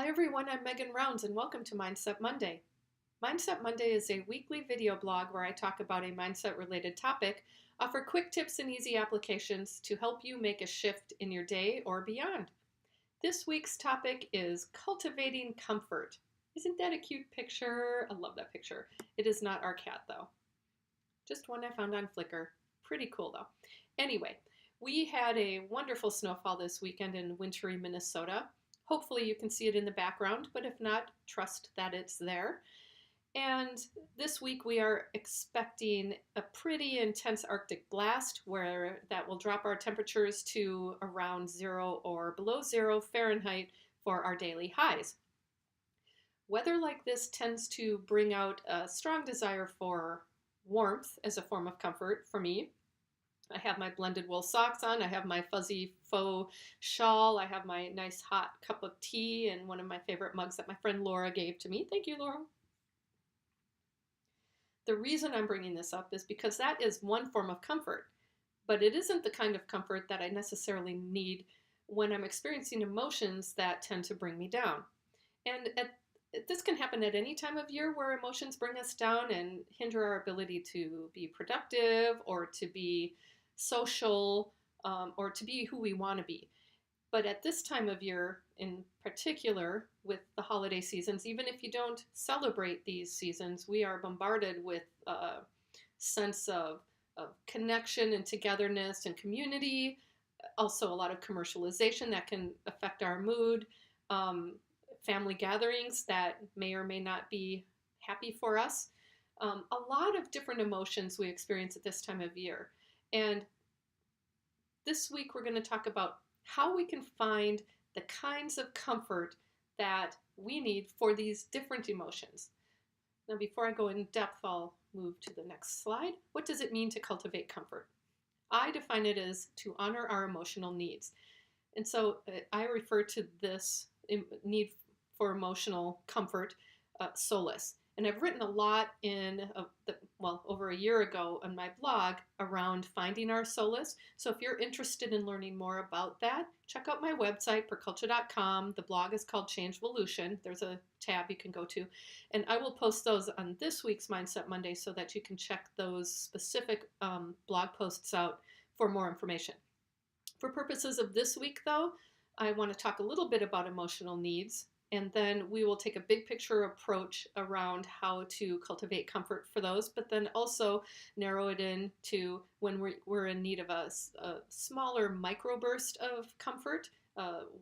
Hi everyone, I'm Megan Rounds and welcome to Mindset Monday. Mindset Monday is a weekly video blog where I talk about a mindset related topic, offer quick tips and easy applications to help you make a shift in your day or beyond. This week's topic is cultivating comfort. Isn't that a cute picture? I love that picture. It is not our cat though. Just one I found on Flickr. Pretty cool though. Anyway, we had a wonderful snowfall this weekend in wintry Minnesota. Hopefully you can see it in the background, but if not, trust that it's there. And this week we are expecting a pretty intense Arctic blast where that will drop our temperatures to around 0 or below 0 Fahrenheit for our daily highs. Weather like this tends to bring out a strong desire for warmth as a form of comfort for me. I have my blended wool socks on, I have my fuzzy faux shawl, I have my nice hot cup of tea, and one of my favorite mugs that my friend Laura gave to me. Thank you, Laura. The reason I'm bringing this up is because that is one form of comfort, but it isn't the kind of comfort that I necessarily need when I'm experiencing emotions that tend to bring me down. And this can happen at any time of year where emotions bring us down and hinder our ability to be productive or to be social, or to be who we want to be. But at this time of year, in particular, with the holiday seasons, even if you don't celebrate these seasons, we are bombarded with a sense of connection and togetherness and community. Also, a lot of commercialization that can affect our mood. Family gatherings that may or may not be happy for us. A lot of different emotions we experience at this time of year. And this week we're going to talk about how we can find the kinds of comfort that we need for these different emotions. Now, before I go in depth, I'll move to the next slide. What does it mean to cultivate comfort? I define it as to honor our emotional needs. And so I refer to this need for emotional comfort, solace. And I've written a lot over a year ago on my blog around finding our solace. So if you're interested in learning more about that, check out my website, perculture.com. The blog is called Changevolution. There's a tab you can go to. And I will post those on this week's Mindset Monday so that you can check those specific blog posts out for more information. For purposes of this week, though, I want to talk a little bit about emotional needs, and then we will take a big picture approach around how to cultivate comfort for those, but then also narrow it in to when we're in need of a smaller microburst of comfort,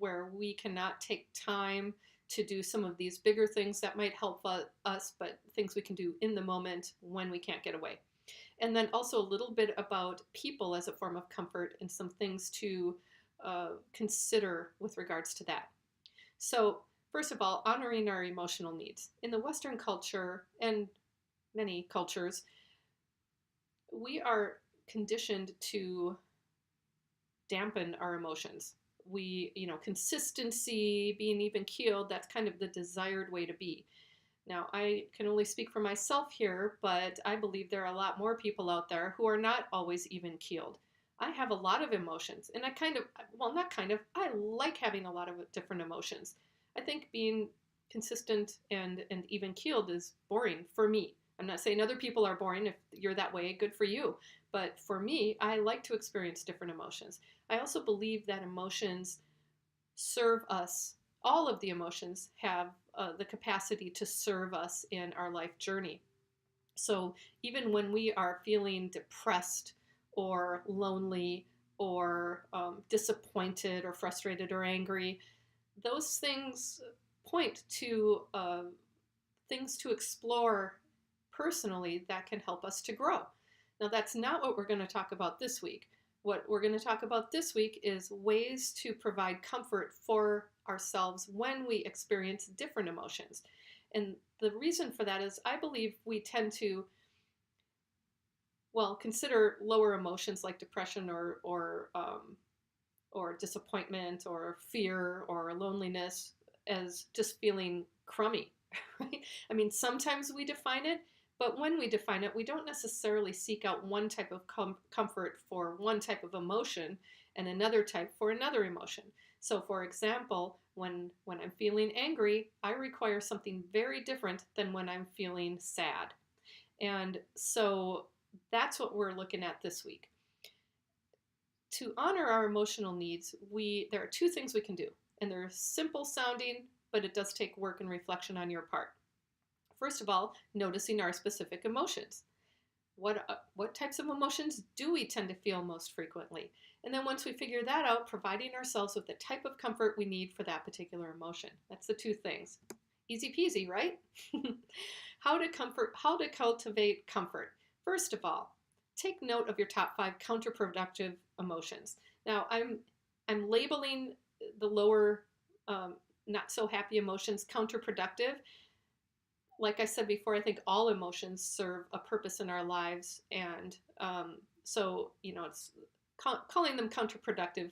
where we cannot take time to do some of these bigger things that might help us, but things we can do in the moment when we can't get away. And then also a little bit about people as a form of comfort and some things to consider with regards to that. So first of all, honoring our emotional needs. In the Western culture and many cultures, we are conditioned to dampen our emotions. Consistency, being even keeled, that's kind of the desired way to be. Now, I can only speak for myself here, but I believe there are a lot more people out there who are not always even keeled. I have a lot of emotions, and I like having a lot of different emotions. I think being consistent and even keeled is boring for me. I'm not saying other people are boring. If you're that way, good for you. But for me, I like to experience different emotions. I also believe that emotions serve us. All of the emotions have the capacity to serve us in our life journey. So even when we are feeling depressed or lonely or disappointed or frustrated or angry, those things point to things to explore personally that can help us to grow. Now, that's not what we're going to talk about this week. What we're going to talk about this week is ways to provide comfort for ourselves when we experience different emotions. And the reason for that is I believe we tend to, consider lower emotions like depression or disappointment or fear or loneliness as just feeling crummy, right? I mean, sometimes we define it, but when we define it, we don't necessarily seek out one type of comfort for one type of emotion and another type for another emotion. So for example, when I'm feeling angry, I require something very different than when I'm feeling sad. And so that's what we're looking at this week. To honor our emotional needs, there are two things we can do, and they're simple sounding, but it does take work and reflection on your part. First of all, noticing our specific emotions. What types of emotions do we tend to feel most frequently? And then once we figure that out, providing ourselves with the type of comfort we need for that particular emotion. That's the two things. Easy peasy, right? How to cultivate comfort. First of all, take note of your top 5 counterproductive emotions. Now, I'm labeling the lower, not so happy emotions counterproductive. Like I said before, I think all emotions serve a purpose in our lives, and so it's calling them counterproductive.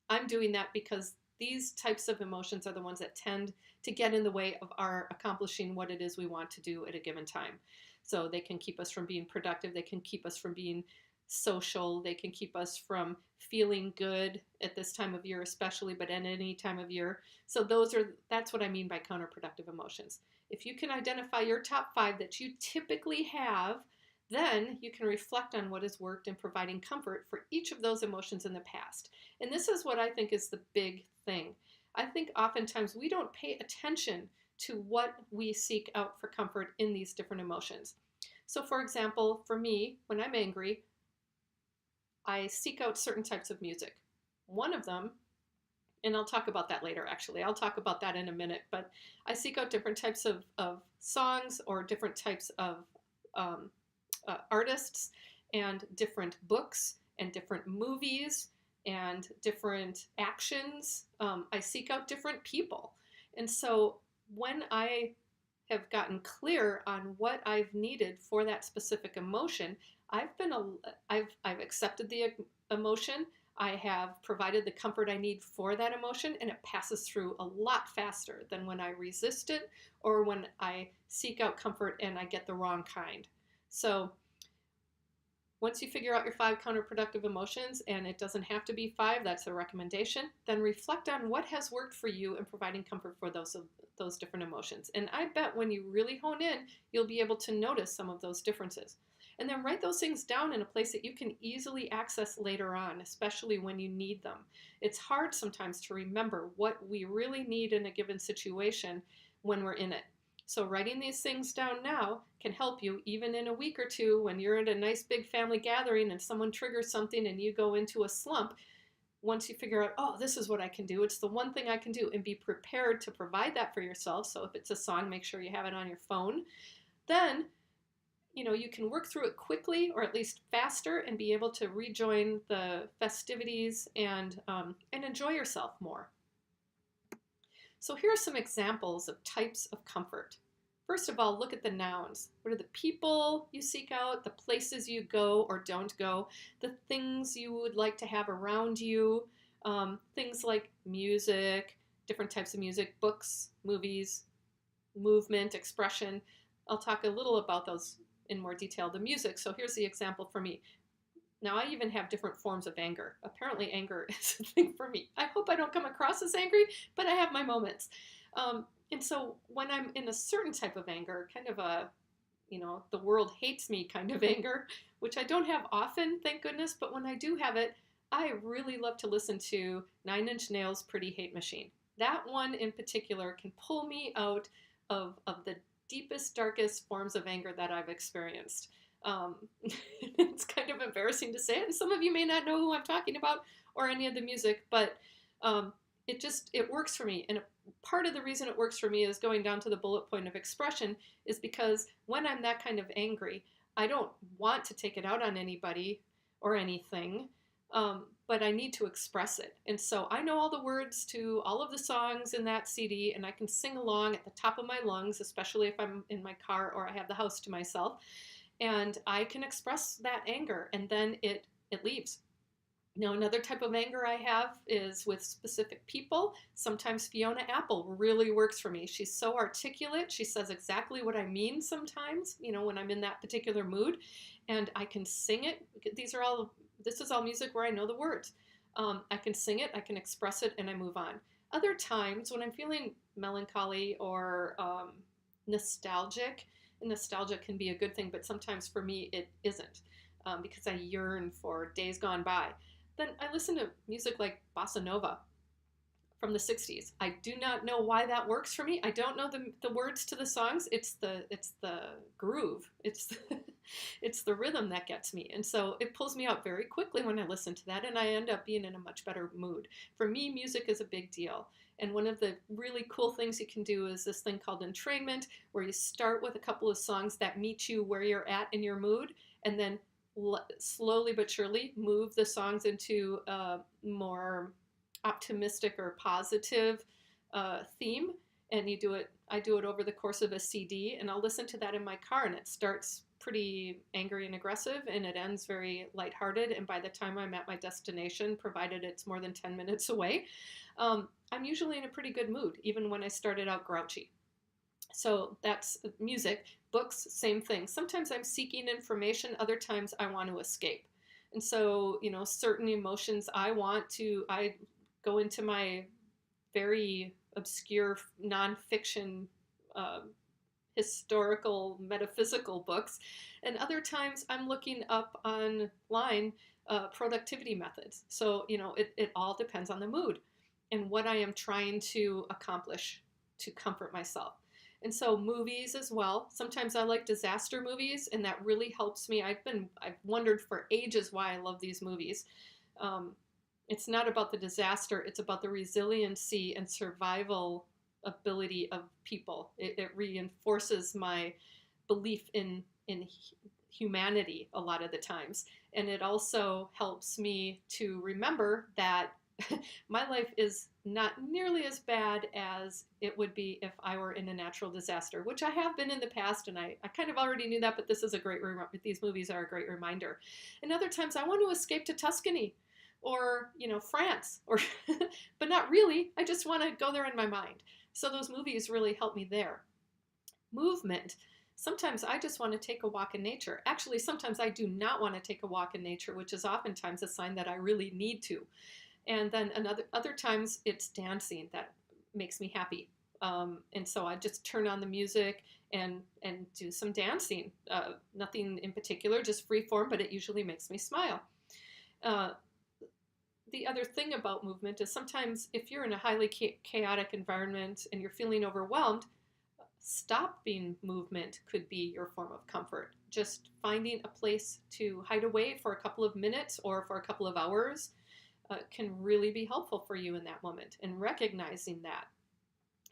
I'm doing that because these types of emotions are the ones that tend to get in the way of our accomplishing what it is we want to do at a given time. So they can keep us from being productive, they can keep us from being social, they can keep us from feeling good at this time of year especially, but at any time of year. So that's what I mean by counterproductive emotions. If you can identify your top 5 that you typically have, then you can reflect on what has worked in providing comfort for each of those emotions in the past. And this is what I think is the big thing. I think oftentimes we don't pay attention to what we seek out for comfort in these different emotions. So, for example, for me, when I'm angry, I seek out certain types of music. One of them, and I'll talk about that later actually, I'll talk about that in a minute, but I seek out different types of songs or different types of um, artists and different books and different movies and different actions. I seek out different people. And so when I have gotten clear on what I've needed for that specific emotion, I've accepted the emotion. I have provided the comfort I need for that emotion, and it passes through a lot faster than when I resist it or when I seek out comfort and I get the wrong kind. So once you figure out your 5 counterproductive emotions, and it doesn't have to be 5, that's a recommendation, then reflect on what has worked for you in providing comfort for those different emotions. And I bet when you really hone in, you'll be able to notice some of those differences. And then write those things down in a place that you can easily access later on, especially when you need them. It's hard sometimes to remember what we really need in a given situation when we're in it. So writing these things down now can help you even in a week or two when you're at a nice big family gathering and someone triggers something and you go into a slump. Once you figure out, oh, this is what I can do, it's the one thing I can do, and be prepared to provide that for yourself. So if it's a song, make sure you have it on your phone. Then you can work through it quickly or at least faster and be able to rejoin the festivities and enjoy yourself more. So here are some examples of types of comfort. First of all, look at the nouns. What are the people you seek out, the places you go or don't go, the things you would like to have around you, things like music, different types of music, books, movies, movement, expression. I'll talk a little about those in more detail. The music, so here's the example for me. Now, I even have different forms of anger. Apparently, anger is a thing for me. I hope I don't come across as angry, but I have my moments. And so when I'm in a certain type of anger, kind of the world hates me kind of anger, which I don't have often, thank goodness, but when I do have it, I really love to listen to 9 Inch Nails' Pretty Hate Machine. That one in particular can pull me out of the deepest, darkest forms of anger that I've experienced. It's kind of embarrassing to say it, and some of you may not know who I'm talking about or any of the music, but it works for me. And part of the reason it works for me is going down to the bullet point of expression is because when I'm that kind of angry, I don't want to take it out on anybody or anything, but I need to express it. And so I know all the words to all of the songs in that CD, and I can sing along at the top of my lungs, especially if I'm in my car or I have the house to myself. And I can express that anger, and then it leaves. Now, another type of anger I have is with specific people. Sometimes Fiona Apple really works for me. She's so articulate. She says exactly what I mean sometimes, when I'm in that particular mood, and I can sing it. This is all music where I know the words. I can sing it, I can express it, and I move on. Other times when I'm feeling melancholy or nostalgic, and nostalgia can be a good thing, but sometimes for me it isn't, because I yearn for days gone by. Then I listen to music like bossa nova from the 60s. I do not know why that works for me. I don't know the words to the songs. It's the groove. It's the, it's the rhythm that gets me. And so it pulls me out very quickly when I listen to that, and I end up being in a much better mood. For me, music is a big deal. And one of the really cool things you can do is this thing called entrainment, where you start with a couple of songs that meet you where you're at in your mood, and then slowly but surely move the songs into more optimistic or positive theme, and I do it over the course of a CD, and I'll listen to that in my car, and it starts pretty angry and aggressive, and it ends very lighthearted, and by the time I'm at my destination, provided it's more than 10 minutes away, I'm usually in a pretty good mood, even when I started out grouchy. So that's music. Books, same thing. Sometimes I'm seeking information, other times I want to escape. And so, certain emotions I go into my very obscure nonfiction, uh, historical, metaphysical books. And other times I'm looking up online productivity methods. So, it all depends on the mood and what I am trying to accomplish to comfort myself. And so movies as well. Sometimes I like disaster movies, and that really helps me. I've wondered for ages why I love these movies. Um, it's not about the disaster; it's about the resiliency and survival ability of people. It reinforces my belief in humanity a lot of the times, and it also helps me to remember that my life is not nearly as bad as it would be if I were in a natural disaster, which I have been in the past, and I kind of already knew that, but this is a great these movies are a great reminder. And other times I want to escape to Tuscany or, France, or but not really. I just want to go there in my mind. So those movies really help me there. Movement. Sometimes I just want to take a walk in nature. Actually, sometimes I do not want to take a walk in nature, which is oftentimes a sign that I really need to. And then other times it's dancing that makes me happy. And so I just turn on the music and do some dancing. Nothing in particular, just free form, but it usually makes me smile. Uh, the other thing about movement is sometimes if you're in a highly chaotic environment and you're feeling overwhelmed, stopping movement could be your form of comfort. Just finding a place to hide away for a couple of minutes or for a couple of hours can really be helpful for you in that moment, and recognizing that.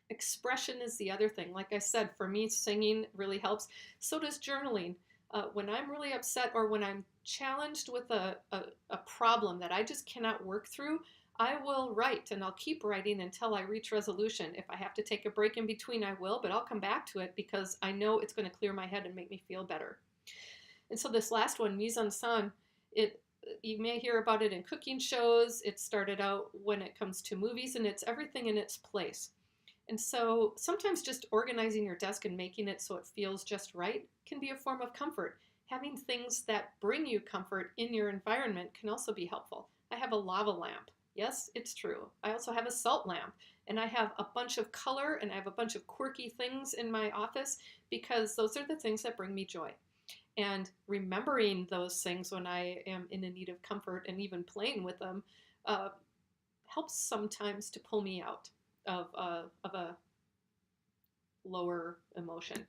Expression is the other thing. Like I said, for me, singing really helps. So does journaling. When I'm really upset or when I'm challenged with a problem that I just cannot work through, I will write, and I'll keep writing until I reach resolution. If I have to take a break in between, I will, but I'll come back to it because I know it's going to clear my head and make me feel better. And so this last one, mise en scène, it you may hear about it in cooking shows. It started out when it comes to movies, and it's everything in its place. And so sometimes just organizing your desk and making it so it feels just right can be a form of comfort. Having things that bring you comfort in your environment can also be helpful. I have a lava lamp. Yes, it's true. I also have a salt lamp, and I have a bunch of color, and I have a bunch of quirky things in my office because those are the things that bring me joy. And remembering those things when I am in a need of comfort and even playing with them uh, helps sometimes to pull me out of a lower emotion.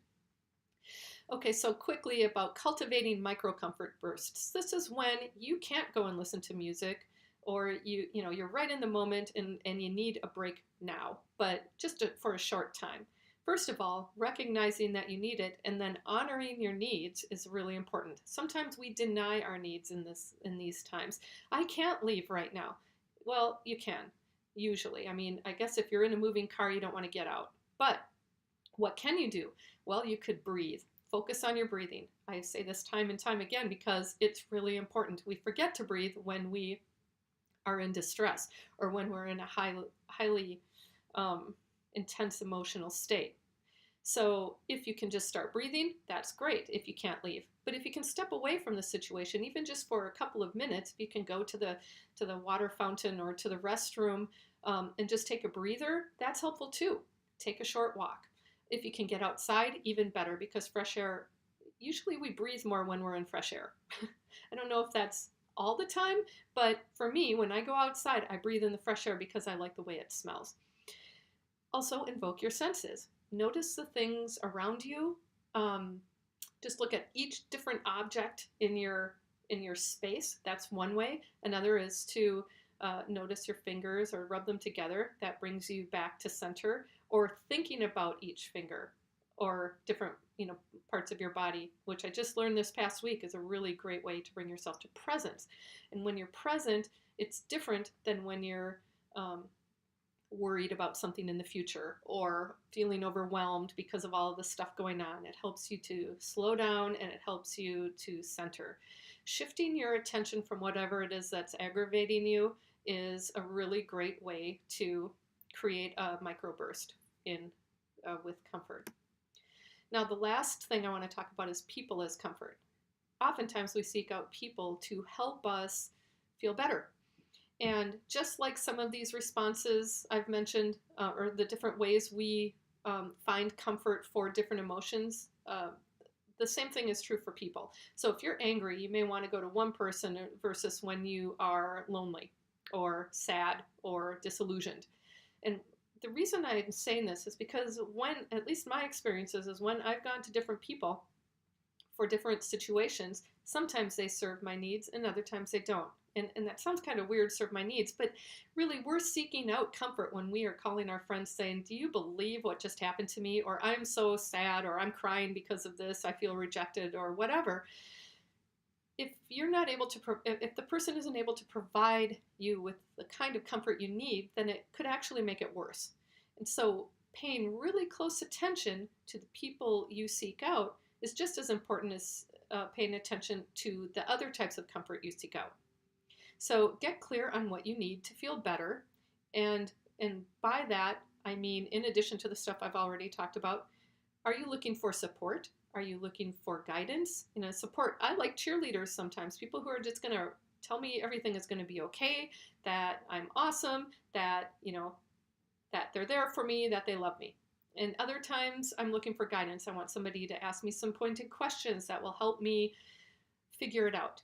Okay, so quickly about cultivating micro comfort bursts. This is when you can't go and listen to music, or you're right in the moment and you need a break now, but just for a short time. First of all, recognizing that you need it and then honoring your needs is really important. Sometimes we deny our needs in these times. I can't leave right now. Well, you can, usually. I mean, I guess if you're in a moving car, you don't want to get out. But what can you do? Well, you could breathe. Focus on your breathing. I say this time and time again because it's really important. We forget to breathe when we are in distress or when we're in a highly intense emotional state. So if you can just start breathing, that's great if you can't leave. But if you can step away from the situation, even just for a couple of minutes, if you can go to the water fountain or to the restroom and just take a breather, that's helpful too. Take a short walk. If you can get outside, even better, because fresh air, usually we breathe more when we're in fresh air. I don't know if that's all the time, but for me, when I go outside, I breathe in the fresh air because I like the way it smells. Also, invoke your senses. Notice the things around you. Um, just look at each different object in your space. That's one way. Another is to notice your fingers or rub them together. That brings you back to center. Or thinking about each finger or different parts of your body, which I just learned this past week is a really great way to bring yourself to presence. And when you're present, it's different than when you're um, worried about something in the future or feeling overwhelmed because of all of the stuff going on. It helps you to slow down and it helps you to center. Shifting your attention from whatever it is that's aggravating you is a really great way to create a microburst in with comfort. Now, the last thing I want to talk about is people as comfort. Oftentimes we seek out people to help us feel better. And just like some of these responses I've mentioned, or the different ways we find comfort for different emotions, the same thing is true for people. So if you're angry, you may want to go to one person versus when you are lonely or sad or disillusioned. And the reason I'm saying this is because when, at least my experiences, is when I've gone to different people for different situations, sometimes they serve my needs and other times they don't. And that sounds kind of weird, serve my needs, but really we're seeking out comfort when we are calling our friends saying, do you believe what just happened to me? Or I'm so sad, or I'm crying because of this, I feel rejected, or whatever. If you're not able to, if the person isn't able to provide you with the kind of comfort you need, then it could actually make it worse. And so paying really close attention to the people you seek out is just as important as paying attention to the other types of comfort you seek out. So get clear on what you need to feel better. And by that, I mean, in addition to the stuff I've already talked about, are you looking for support? Are you looking for guidance? Support. I like cheerleaders sometimes, people who are just going to tell me everything is going to be okay, that I'm awesome, that, that they're there for me, that they love me. And other times I'm looking for guidance. I want somebody to ask me some pointed questions that will help me figure it out.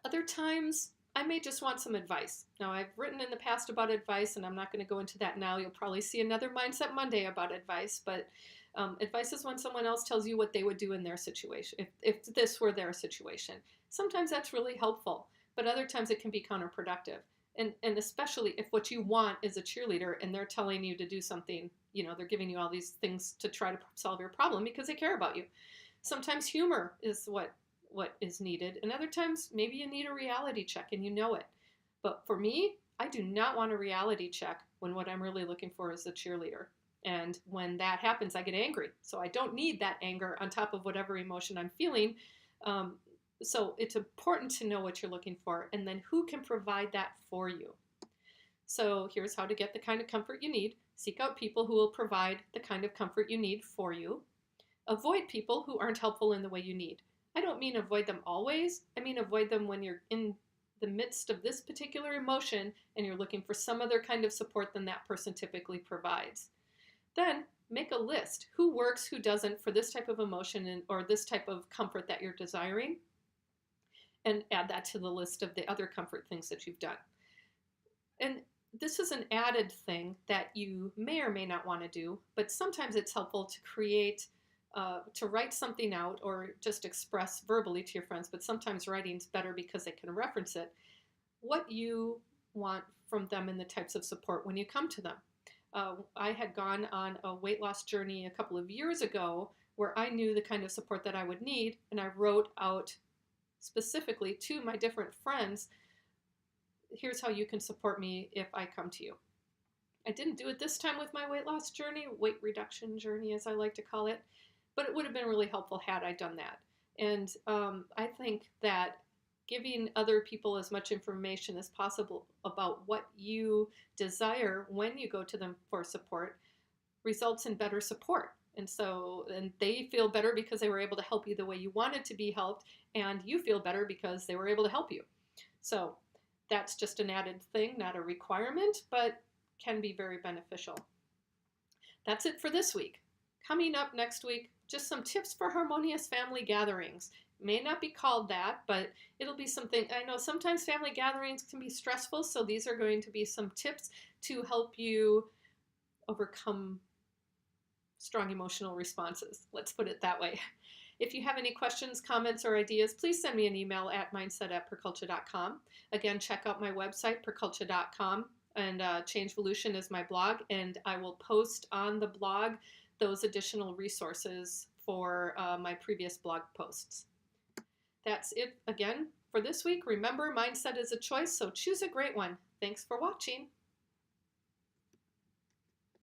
Other times I may just want some advice. Now, I've written in the past about advice, and I'm not going to go into that now. You'll probably see another Mindset Monday about advice, but advice is when someone else tells you what they would do in their situation, if this were their situation. Sometimes that's really helpful, but other times it can be counterproductive. And especially if what you want is a cheerleader and they're telling you to do something, they're giving you all these things to try to solve your problem because they care about you. Sometimes humor is what is needed, and other times maybe you need a reality check and you know it. But for me, I do not want a reality check when what I'm really looking for is a cheerleader. And when that happens, I get angry. So I don't need that anger on top of whatever emotion I'm feeling. So it's important to know what you're looking for and then who can provide that for you. So here's how to get the kind of comfort you need. Seek out people who will provide the kind of comfort you need for you. Avoid people who aren't helpful in the way you need. I don't mean avoid them always. I mean avoid them when you're in the midst of this particular emotion and you're looking for some other kind of support than that person typically provides. Then make a list. Who works, who doesn't for this type of emotion or this type of comfort that you're desiring, and add that to the list of the other comfort things that you've done. And this is an added thing that you may or may not want to do, but sometimes it's helpful to create to write something out or just express verbally to your friends, but sometimes writing's better because they can reference it, what you want from them and the types of support when you come to them. I had gone on a weight loss journey a couple of years ago where I knew the kind of support that I would need, and I wrote out specifically to my different friends, here's how you can support me if I come to you. I didn't do it this time with my weight loss journey, weight reduction journey as I like to call it, but it would have been really helpful had I done that. And I think that giving other people as much information as possible about what you desire when you go to them for support results in better support. And they feel better because they were able to help you the way you wanted to be helped, and you feel better because they were able to help you. So that's just an added thing, not a requirement, but can be very beneficial. That's it for this week. Coming up next week, just some tips for harmonious family gatherings. It may not be called that, but it'll be something. I know sometimes family gatherings can be stressful, so these are going to be some tips to help you overcome strong emotional responses. Let's put it that way. If you have any questions, comments, or ideas, please send me an email at mindset@perculture.com. Again, check out my website, perculture.com, and Changevolution is my blog, and I will post on the blog those additional resources for my previous blog posts. That's it again for this week. Remember, mindset is a choice, so choose a great one. Thanks for watching.